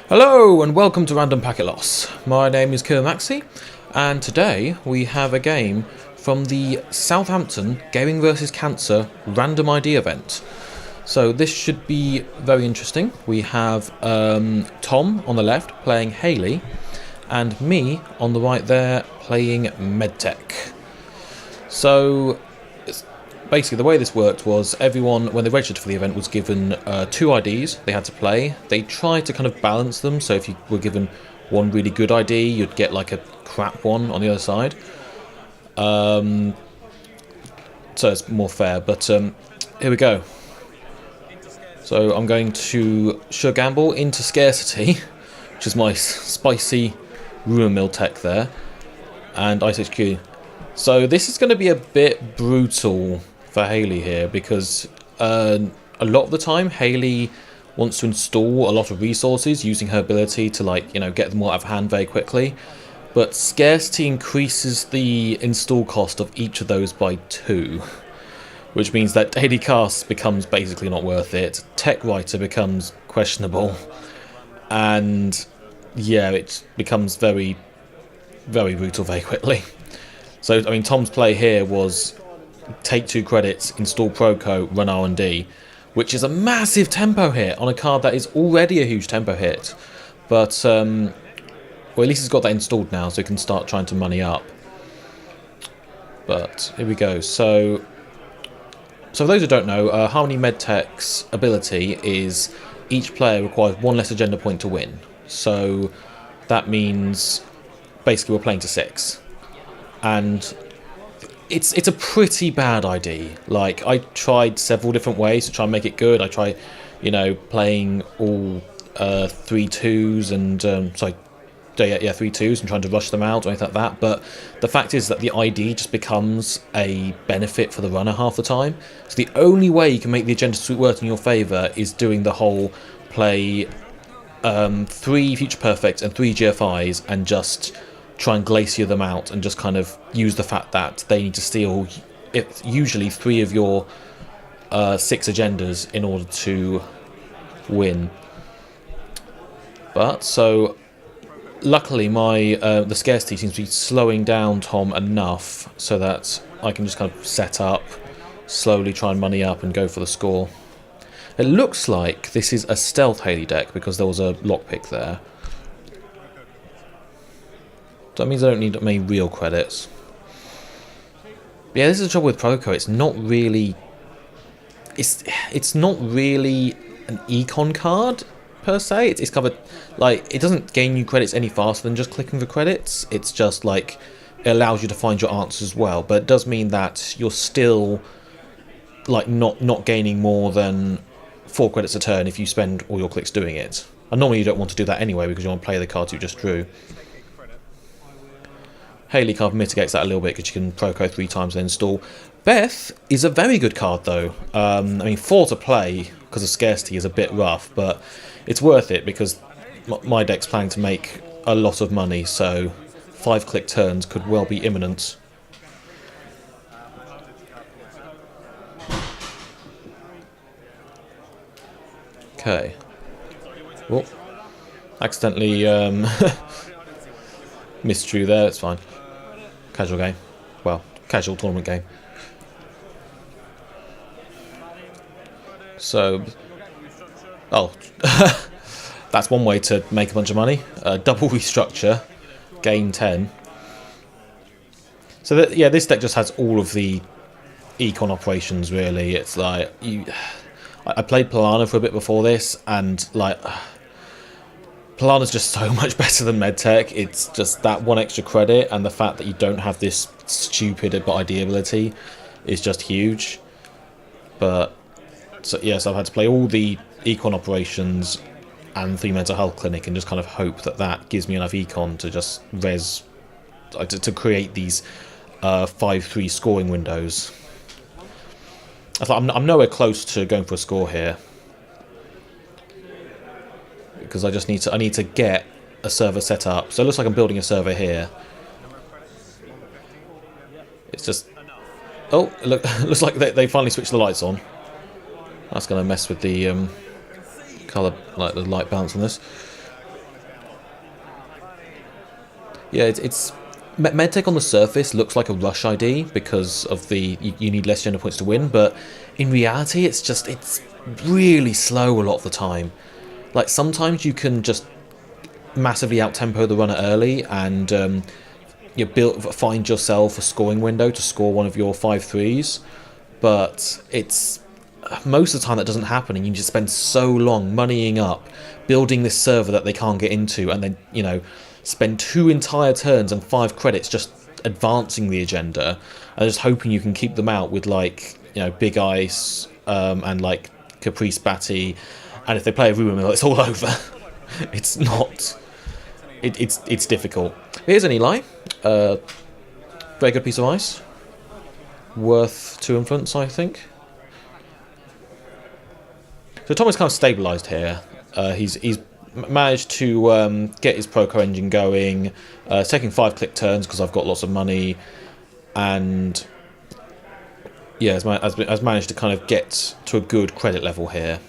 Hello and welcome to Random Packet Loss. My name is Maxi, and today we have a game from the Southampton Gaming vs Cancer Random ID event. So this should be very interesting. We have Tom on the left playing Hayley, and me on the right there playing Medtech. So basically the way this worked was everyone, when they registered for the event, was given two IDs they had to play. They tried to kind of balance them, so if you were given one really good ID, you'd get like a crap one on the other side. So it's more fair, but here we go. So I'm going to sure gamble into scarcity, which is my spicy ruin mill tech there, and Ice HQ. So this is going to be a bit brutal for Hayley here, because a lot of the time Hayley wants to install a lot of resources using her ability to, like, you know, get them all out of hand very quickly, but scarcity increases the install cost of each of those by 2, which means that daily cast becomes basically not worth it, tech writer becomes questionable, and yeah, it becomes very, very brutal very quickly. So, I mean, Tom's play here was take 2 credits, install Proco, run R1D, which is a massive tempo hit on a card that is already a huge tempo hit. But, well, at least he's got that installed now, so he can start trying to money up. But, here we go. So for those who don't know, Harmony Medtech's ability is each player requires 1 less agenda point to win. So, that means basically we're playing to 6. And it's a pretty bad ID. Like, I tried several different ways to try and make it good. I tried, you know, playing all 3 2s and 3 2s and trying to rush them out or anything like that. But the fact is that the ID just becomes a benefit for the runner half the time. So the only way you can make the agenda suite work in your favour is doing the whole play 3 Future Perfects and 3 GFIs and just try and glacier them out, and just kind of use the fact that they need to steal usually 3 of your 6 agendas in order to win. But so luckily my the scarcity seems to be slowing down Tom enough so that I can just kind of set up, slowly try and money up and go for the score. It looks like this is a stealth Hayley deck because there was a lockpick there. That means I don't need many real credits. But yeah, this is the trouble with Proco. It's not really... It's not really an econ card, per se. It's covered... Like, it doesn't gain you credits any faster than just clicking for credits. It's just, like, it allows you to find your answers as well. But it does mean that you're still, like, not gaining more than 4 credits a turn if you spend all your clicks doing it. And normally you don't want to do that anyway because you want to play the cards you just drew. Hayley kind of mitigates that a little bit because you can Proco 3 times and install. Beth is a very good card though. I mean, 4 to play because of scarcity is a bit rough, but it's worth it because my deck's planning to make a lot of money, so 5 click turns could well be imminent. Okay. Oh, accidentally misdrew there, it's fine. Casual game. Well, casual tournament game. So, oh, that's one way to make a bunch of money. Double restructure, gain 10. So that, yeah, this deck just has all of the econ operations really. It's like I played Polana for a bit before this, and like Polana's just so much better than Medtech. It's just that 1 extra credit, and the fact that you don't have this stupid ID ability is just huge. But so yes, I've had to play all the econ operations and 3 mental health clinic, and just kind of hope that that gives me enough econ to just to create these 5-3 scoring windows. I thought I'm nowhere close to going for a score here, because I just need to get a server set up. So it looks like I'm building a server here. It's just, oh, look, looks like they finally switched the lights on. That's going to mess with the colour, like the light balance on this. Yeah, it's Medtech on the surface looks like a rush ID because of you need less gender points to win, but in reality it's really slow a lot of the time. Like sometimes you can just massively out-tempo the runner early and find yourself a scoring window to score one of your 5-3s, but it's most of the time that doesn't happen, and you just spend so long moneying up, building this server that they can't get into, and then spend 2 entire turns and 5 credits just advancing the agenda, and just hoping you can keep them out with Big Ice and like Caprice Batty, and if they play a Ruin Mill, it's all over. It's not. It's difficult. Here's an Eli. Very good piece of ice. Worth 2 influence, I think. So Tom is kind of stabilised here. He's managed to get his Proco engine going. Taking 5 click turns because I've got lots of money, and yeah, has managed to kind of get to a good credit level here.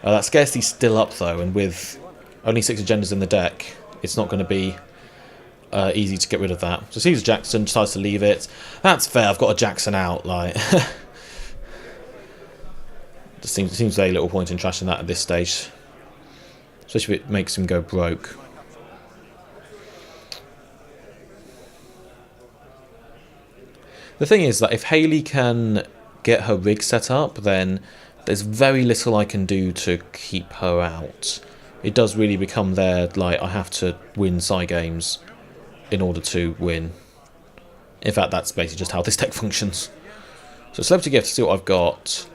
That scarcity's still up though, and with only 6 agendas in the deck, it's not going to be easy to get rid of that. So sees Jackson, decides to leave it. That's fair. I've got a Jackson out. Like, just seems very little point in trashing that at this stage, especially if it makes him go broke. The thing is that if Hayley can get her rig set up, then there's very little I can do to keep her out. It does really become there, like, I have to win side games in order to win. In fact, that's basically just how this deck functions. So Celebrity Gift, see what I've got.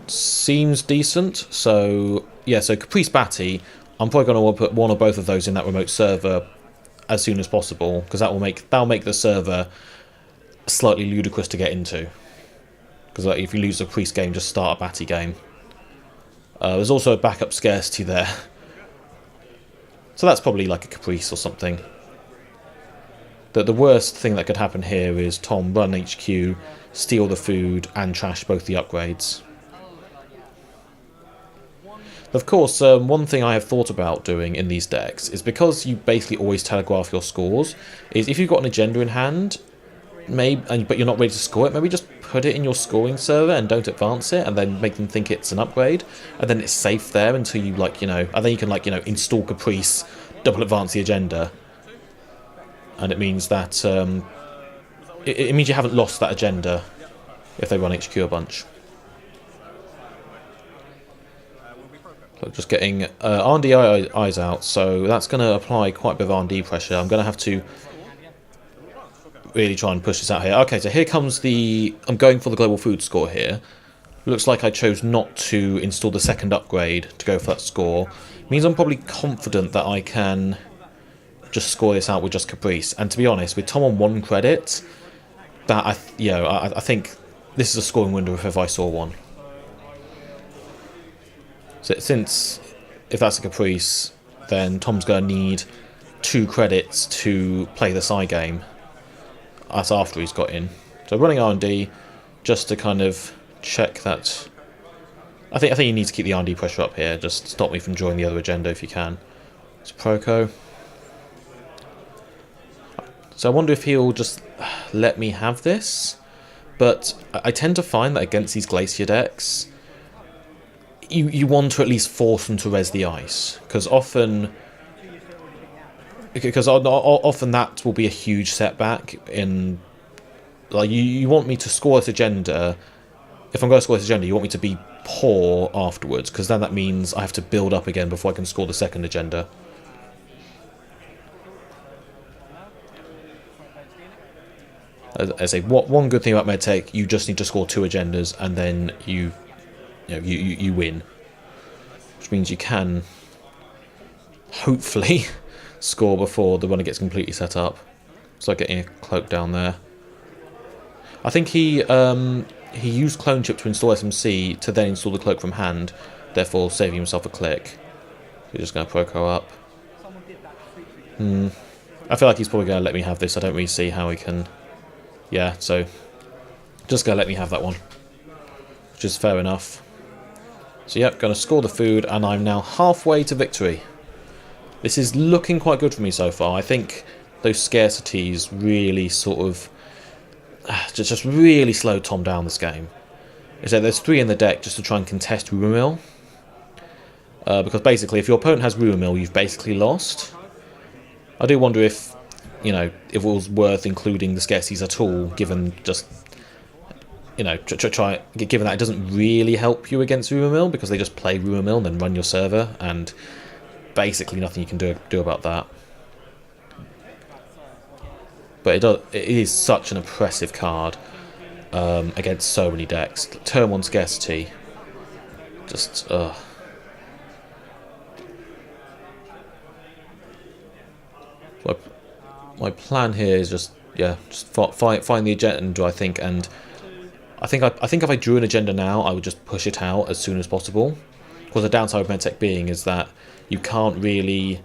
Seems decent. So, yeah, so Caprice Batty, I'm probably going to want to put one or both of those in that remote server as soon as possible, because that'll make the server slightly ludicrous to get into. Because like, if you lose a Priest game, just start a Batty game. There's also a backup scarcity there. So that's probably like a Caprice or something. The worst thing that could happen here is Tom run HQ, steal the food, and trash both the upgrades. Of course, one thing I have thought about doing in these decks is, because you basically always telegraph your scores, is if you've got an agenda in hand, but you're not ready to score it, maybe just put it in your scoring server and don't advance it, and then make them think it's an upgrade, and then it's safe there until you and then you can install Caprice, double advance the agenda, and it means that it means you haven't lost that agenda if they run HQ a bunch. So just getting R&D eyes out, so that's going to apply quite a bit of R&D pressure. I'm going to have to really try and push this out here. Okay, so here comes I'm going for the global food score here. Looks like I chose not to install the second upgrade to go for that score. Means I'm probably confident that I can just score this out with just Caprice. And to be honest, with Tom on 1 credit, that I think this is a scoring window if ever I saw one. So since if that's a Caprice, then Tom's going to need 2 credits to play the side game. That's after he's got in. So running R&D just to kind of check that. I think you need to keep the R&D pressure up here. Just stop me from drawing the other agenda if you can. It's Proco. So I wonder if he'll just let me have this. But I tend to find that against these Glacier decks, you want to at least force them to res the ice, because often that will be a huge setback in, like, you want me to score this agenda. If I'm going to score this agenda, you want me to be poor afterwards, because then that means I have to build up again before I can score the second agenda. As I say, one good thing about Medtech, you just need to score 2 agendas, and then you win, which means you can hopefully score before the runner gets completely set up. So getting a cloak down there. I think he used Clone Chip to install SMC to then install the cloak from hand, therefore saving himself a click. We're just going to Proco up. I feel like he's probably going to let me have this. I don't really see how he can. Yeah, so just going to let me have that one, which is fair enough. So yep, going to score the food, and I'm now halfway to victory. This is looking quite good for me so far. I think those scarcities really sort of just really slowed Tom down this game. Is that there's 3 in the deck just to try and contest Rumour Mill. Because basically, if your opponent has Rumour Mill, you've basically lost. I do wonder if, you know, if it was worth including the scarcities at all, given just, you know, given that it doesn't really help you against Rumour Mill, because they just play Rumour Mill and then run your server, and basically nothing you can do about that. But it is such an oppressive card against so many decks. Turn 1 scarcity. Just, my plan here is just find the agenda, I think, and I think if I drew an agenda now, I would just push it out as soon as possible. Because the downside of Medtech being is that you can't really,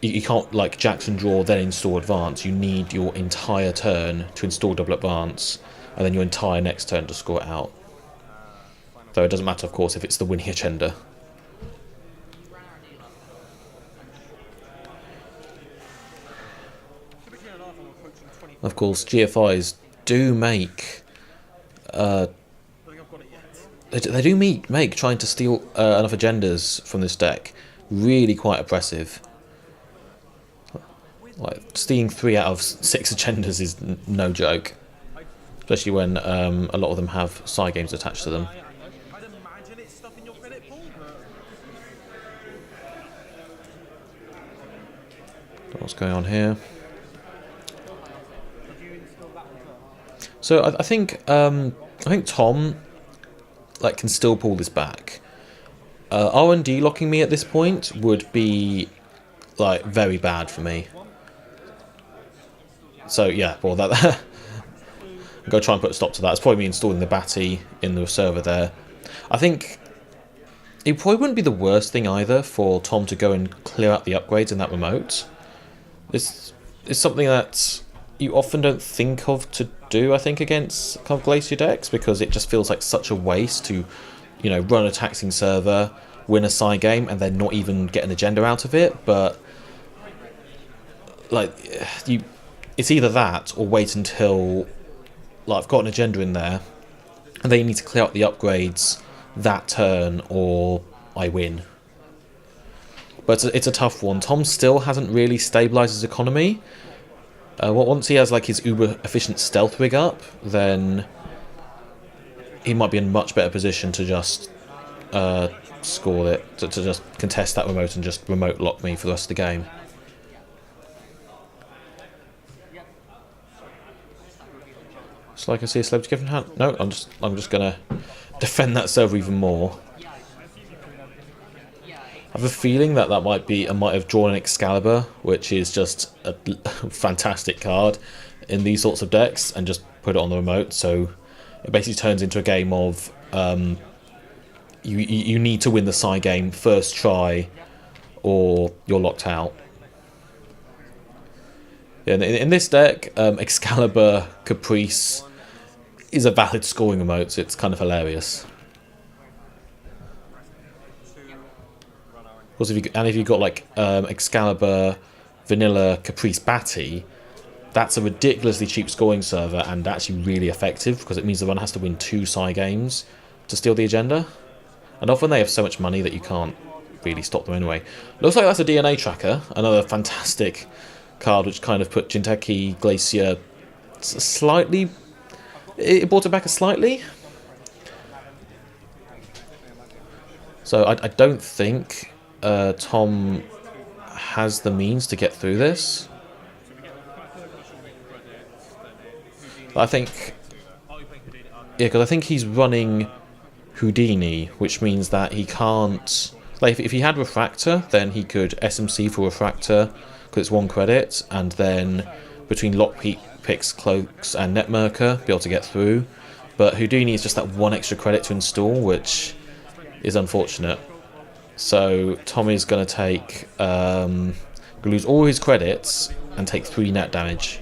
you can't like Jackson draw then install advance. You need your entire turn to install double advance, and then your entire next turn to score it out. Though it doesn't matter, of course, if it's the winning agenda. Of course, GFIs do make they do make trying to steal enough agendas from this deck really quite oppressive. Like, stealing 3 out of 6 agendas is no joke, especially when a lot of them have side games attached to them. What's going on here? So I think Tom like can still pull this back. R1D locking me at this point would be like very bad for me. So yeah, well that I'm gonna try and put a stop to that. It's probably me installing the Batty in the server there. I think it probably wouldn't be the worst thing either for Tom to go and clear out the upgrades in that remote. This is something that you often don't think of to do, I think, against kind of Glacier decks, because it just feels like such a waste to, you know, run a taxing server, win a side game, and then not even get an agenda out of it. But like, it's either that or wait until like I've got an agenda in there, and then you need to clear out the upgrades that turn, or I win. But it's a tough one. Tom still hasn't really stabilised his economy. Once he has like his uber efficient stealth rig up, then he might be in a much better position to just score it, to just contest that remote and just remote lock me for the rest of the game. So like I see a celebrity gift in hand. No, I'm just gonna defend that server even more. I have a feeling that I might have drawn an Excalibur, which is just a fantastic card in these sorts of decks, and just put it on the remote. So it basically turns into a game of you need to win the side game first try, or you're locked out. Yeah, in this deck, Excalibur Caprice is a valid scoring remote, so it's kind of hilarious. Because if you've got like Excalibur, Vanilla, Caprice, Batty, that's a ridiculously cheap scoring server and actually really effective, because it means the runner has to win 2 side games to steal the agenda. And often they have so much money that you can't really stop them anyway. Looks like that's a DNA tracker, another fantastic card which kind of put Jinteki Glacier slightly... It brought it back slightly. So I don't think Tom has the means to get through this. But I think... Yeah, because I think he's running Houdini, which means that he can't... Like, if he had Refractor, then he could SMC for Refractor, because it's 1 credit, and then between Lockpicks, Cloaks, and Netmerker, be able to get through. But Houdini is just that 1 extra credit to install, which is unfortunate. So Tom is going to take... lose all his credits and take 3 net damage.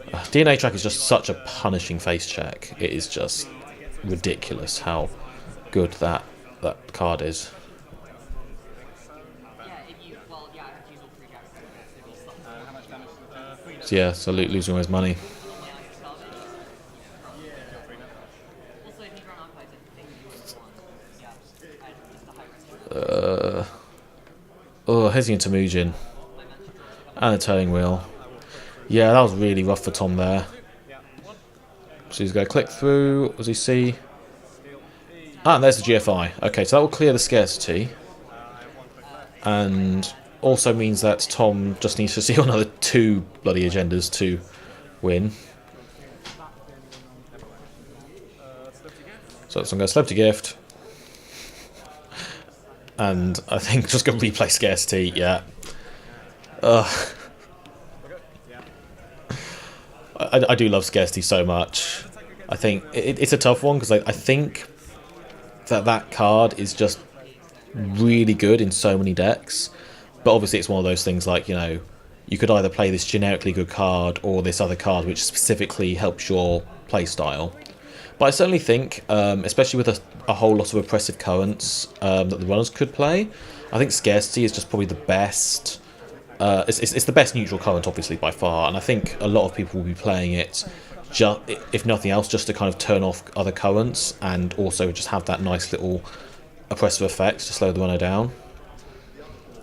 DNA track is just such a punishing face check. It is just ridiculous how good that card is. So yeah, so losing all his money. Oh, heading into Mujin. And a turning wheel. Yeah, that was really rough for Tom there. So he's going to click through. What does he see? Ah, and there's the GFI. Okay, so that will clear the scarcity. And also means that Tom just needs to see another 2 bloody agendas to win. So I'm going to Celebrity Gift. And I think just going to replay scarcity, yeah. I do love scarcity so much. I think it's a tough one because I think that card is just really good in so many decks. But obviously it's one of those things like, you know, you could either play this generically good card or this other card which specifically helps your playstyle. But I certainly think, especially with a whole lot of oppressive currents that the runners could play, I think scarcity is just probably the best. It's the best neutral current, obviously, by far, and I think a lot of people will be playing it, if nothing else, just to kind of turn off other currents and also just have that nice little oppressive effect to slow the runner down.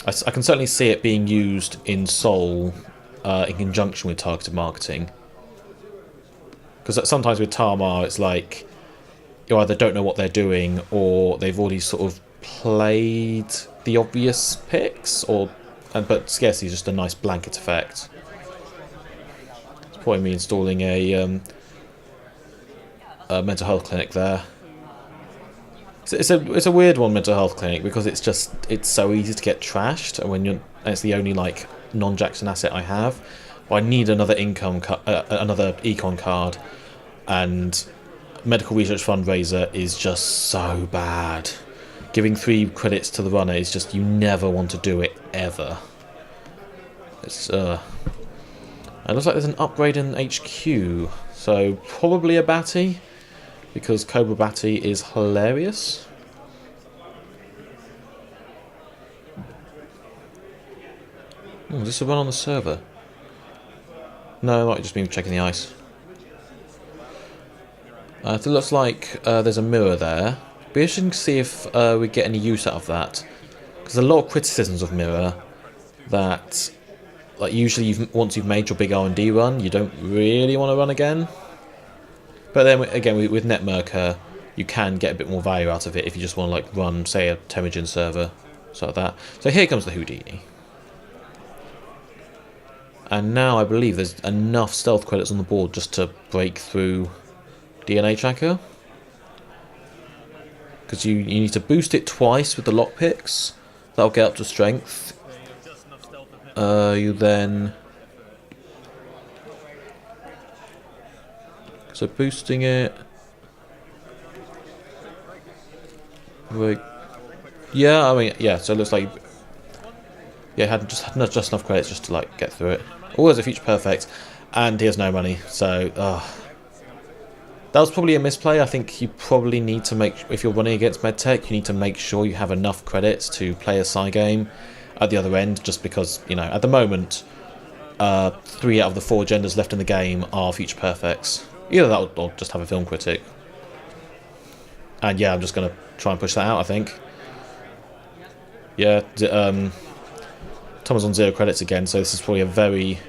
I can certainly see it being used in Soul in conjunction with targeted marketing. Because sometimes with Tamar, it's like you either don't know what they're doing or they've already sort of played the obvious picks, but scarcity is just a nice blanket effect. It's probably me installing a mental health clinic there. It's a weird one, mental health clinic, because it's so easy to get trashed, and it's the only like non-Jackson asset I have. But I need another another econ card, and medical research fundraiser is just so bad. Giving 3 credits to the runner is just, you never want to do it ever. It looks like there's an upgrade in HQ, so probably a Batty, because Cobra Batty is hilarious. Is this a run on the server? No, it might just be checking the ice. It looks like there's a mirror there. Be interesting to see if we get any use out of that. Because there's a lot of criticisms of mirror that, like, usually once you've made your big R&D run, you don't really want to run again. But then again, with Netmerker, you can get a bit more value out of it if you just want to like run, say, a Temujin server, sort of that. So here comes the Houdini. And now I believe there's enough stealth credits on the board just to break through DNA tracker. Because you need to boost it twice with the lockpicks. That'll get up to strength. You then... So boosting it... Wait. Yeah, I mean, yeah, so it looks like... Yeah, had just enough credits just to like get through it. Oh, there's a future perfect. And he has no money, so... That was probably a misplay. I think you probably need to make, if you're running against Medtech, you need to make sure you have enough credits to play a side game at the other end, just because, you know, at the moment, 3 out of the 4 agendas left in the game are future perfects. Either that or just have a film critic. And yeah, I'm just going to try and push that out, I think. Yeah, Tom is on 0 credits again, so this is probably a very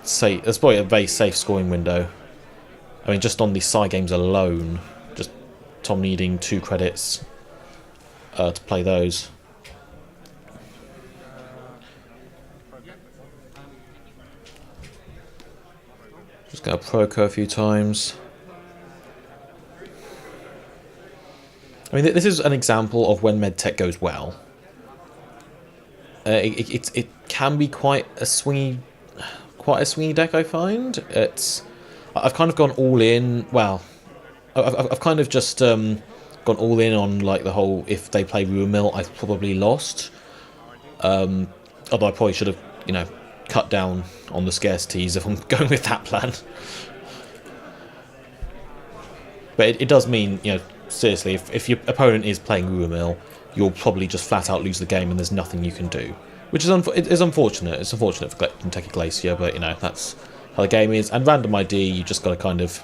safe. It's probably a very safe scoring window. I mean, just on the side games alone, just Tom needing 2 credits to play those. Just going to Proco a few times. I mean, this is an example of when Medtech goes well. It can be quite a swingy deck, I find. I've kind of gone all in. Well, I've kind of just gone all in on like the whole. If they play Ruin Mill, I've probably lost. Although I probably should have, you know, cut down on the scarcities if I'm going with that plan. But it does mean, you know, seriously, if your opponent is playing Ruin Mill, you'll probably just flat out lose the game and there's nothing you can do. Which is it is unfortunate. It's unfortunate for Kentucky Glacier, but you know, that's how the game is. And random ID, you just got to kind of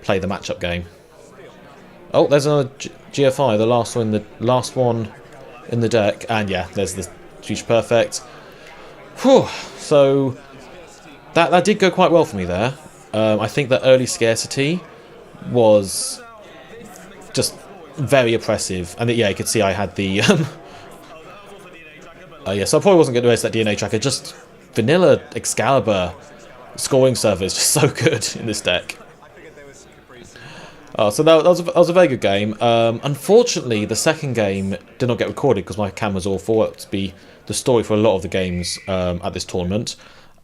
play the matchup game. Oh, there's another GFI, the last one in the deck, and yeah, there's the Future Perfect. Whew. So that did go quite well for me there. I think that early scarcity was just very oppressive, and yeah, you could see I had the yeah, so I probably wasn't going to raise that DNA tracker. Just vanilla Excalibur scoring server is just so good in this deck. So that was a very good game. Unfortunately, the second game did not get recorded because my camera's awful. That's to be the story for a lot of the games at this tournament.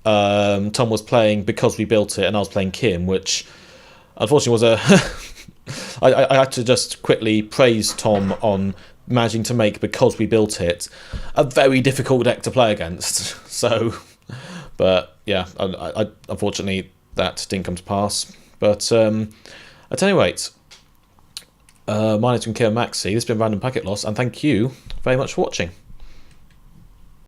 Tom was playing Because We Built It, and I was playing Kim, which unfortunately was a... I had to just quickly praise Tom on managing to make Because We Built It a very difficult deck to play against. So, but yeah, I unfortunately that didn't come to pass. But at any rate, my name's been Maxi. This has been Random Packet Loss, and thank you very much for watching.